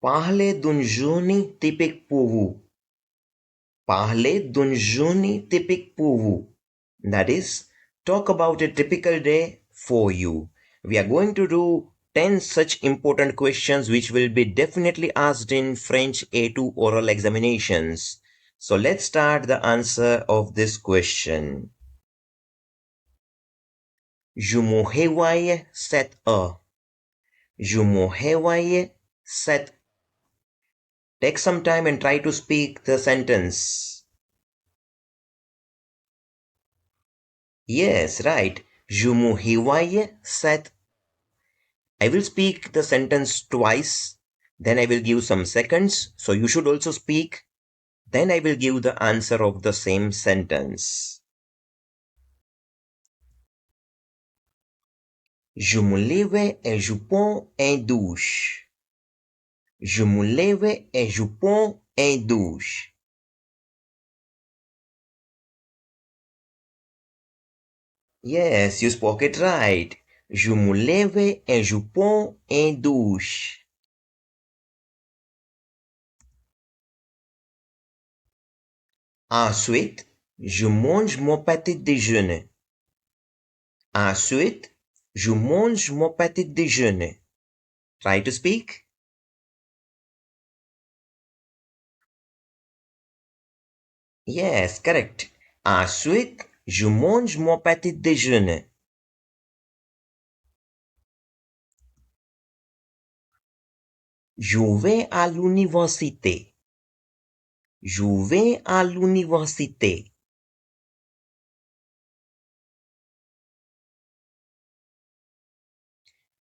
Parle d'un journée typique pour vous. Parle d'un journée typique pour vous. That is, talk about a typical day for you. We are going to do 10 such important questions which will be definitely asked in French A2 oral examinations. So let's start the answer of this question. Je me réveille 7 heures. Je me réveille 7. Take some time and try to speak the sentence. Yes, right. Je me réveille 7. I will speak the sentence twice. Then I will give some seconds. So you should also speak. Then I will give the answer of the same sentence. Je me lève et je prends un douche. Je me lève et je prends un douche. Yes, you spoke it right. Je me lève et je prends un douche. Ensuite, je mange mon petit déjeuner. Ensuite, je mange mon petit déjeuner. Try to speak. Yes, correct. Ensuite, je mange mon petit déjeuner. Je vais à l'université. Je vais à l'université.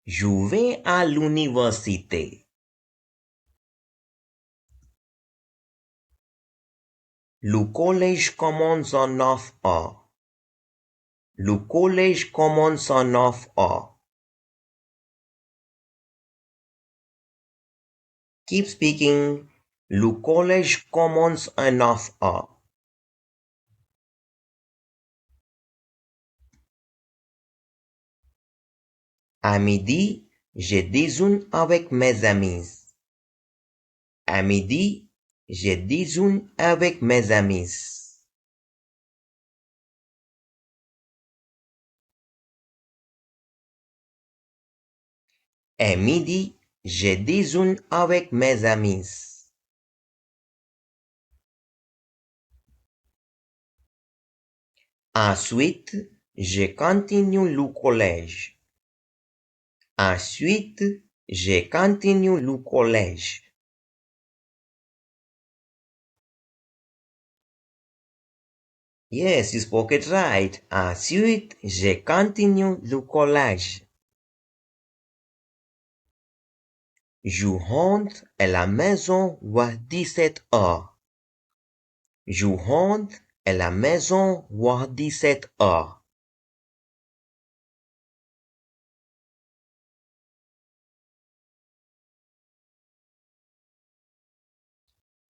Je vais à l'université. Le collège commence en 9 heures. Le collège commence en 9 heures. Keep speaking. Le collège commence en 9 heures. À midi, je déjeune avec mes amis. À midi, je déjeune avec mes amis. À midi, je déjeune avec mes amis. Ensuite, je continue le collège. Ensuite, je continue le collège. Yes, you spoke it right. Ensuite, je continue le collège. Je rentre à la maison vers 17 heures. Je rentre à la maison vers 17 heures.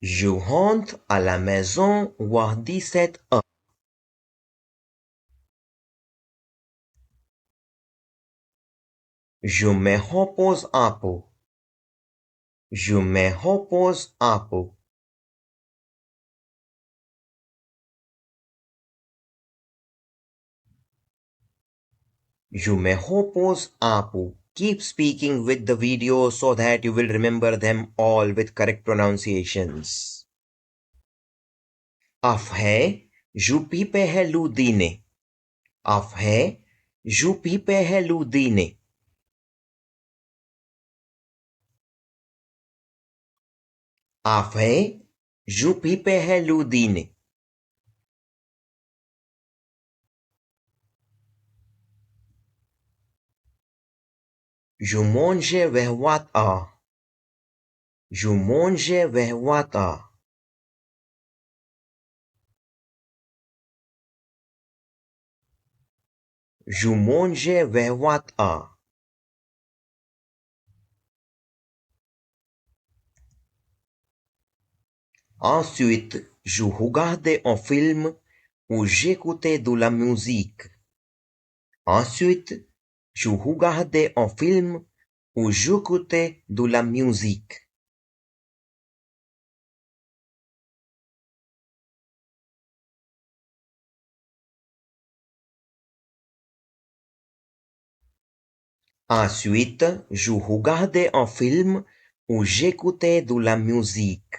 Je rentre à la maison vers 17 heures. Je me repose un peu. Je me repose un peu. Je me repose un peu. Keep speaking with the video so that you will remember them all with correct pronunciations. Après, je prépare le dîner. Après, je prépare le dîner. Après, je prépare le dîner. Je mange vers 8 heures. Je mange vers 8 heures. Je mange vers 8 heures. Ensuite, je regardais un film ou j'écoutais de la musique. Ensuite, je regardais un film ou j'écoutais de la musique. Ensuite, je regardais un film ou j'écoutais de la musique.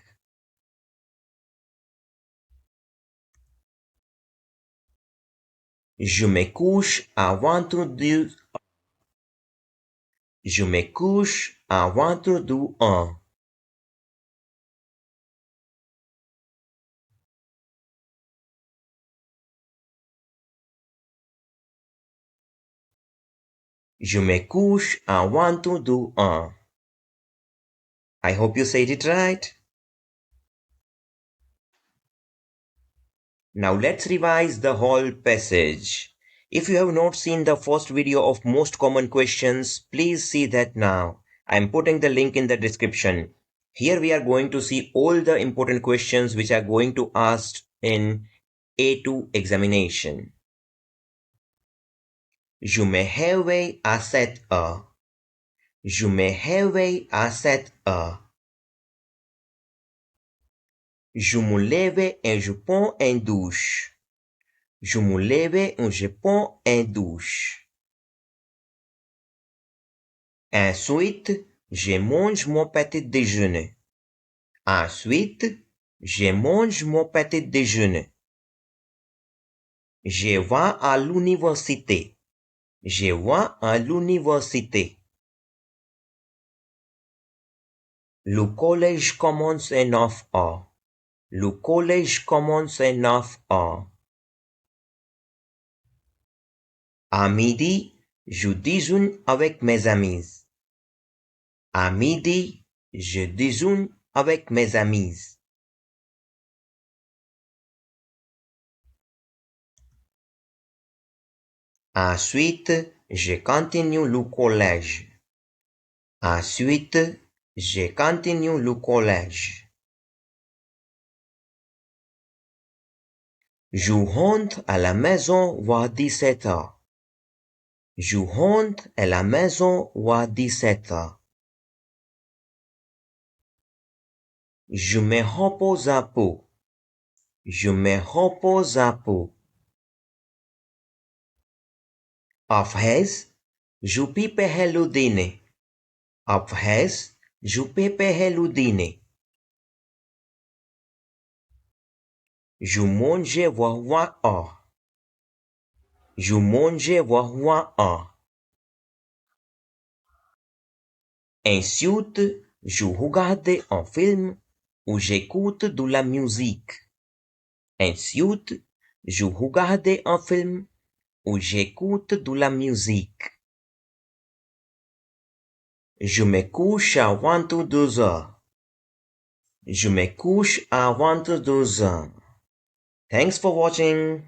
Je me couche à 22. Je me couche à 22h. Je me couche à 22h. I hope you said it right. Now let's revise the whole passage. If you have not seen the first video of most common questions, please see that now. I am putting the link in the description. Here we are going to see all the important questions which are going to asked in A2 examination. Je me réveille à 7h. Je me réveille à 7h. Je me lève et je prends une douche. Je me lève et je prends une douche. Ensuite, je mange mon petit déjeuner. Ensuite, je mange mon petit déjeuner. Je vais à l'université. Je vais à l'université. Le collège commence à 9h. Le collège commence à 9h. À midi, je déjeune avec mes amis. À midi, je déjeune avec mes amis. Ensuite, je continue le collège. Ensuite, je continue le collège. Je rentre à la maison vers 17h. Je rentre à la maison vers 17h. Je me repose un peu. Je me repose un peu. Après, je prépare le dîner. Après, je prépare le dîner. Je mange vers 20h. Je mange vers 20h. Ensuite, je regarde un film ou j'écoute de la musique. Ensuite, je regarde un film ou j'écoute de la musique. Je me couche à 22h. Je me couche à 22h. Thanks for watching.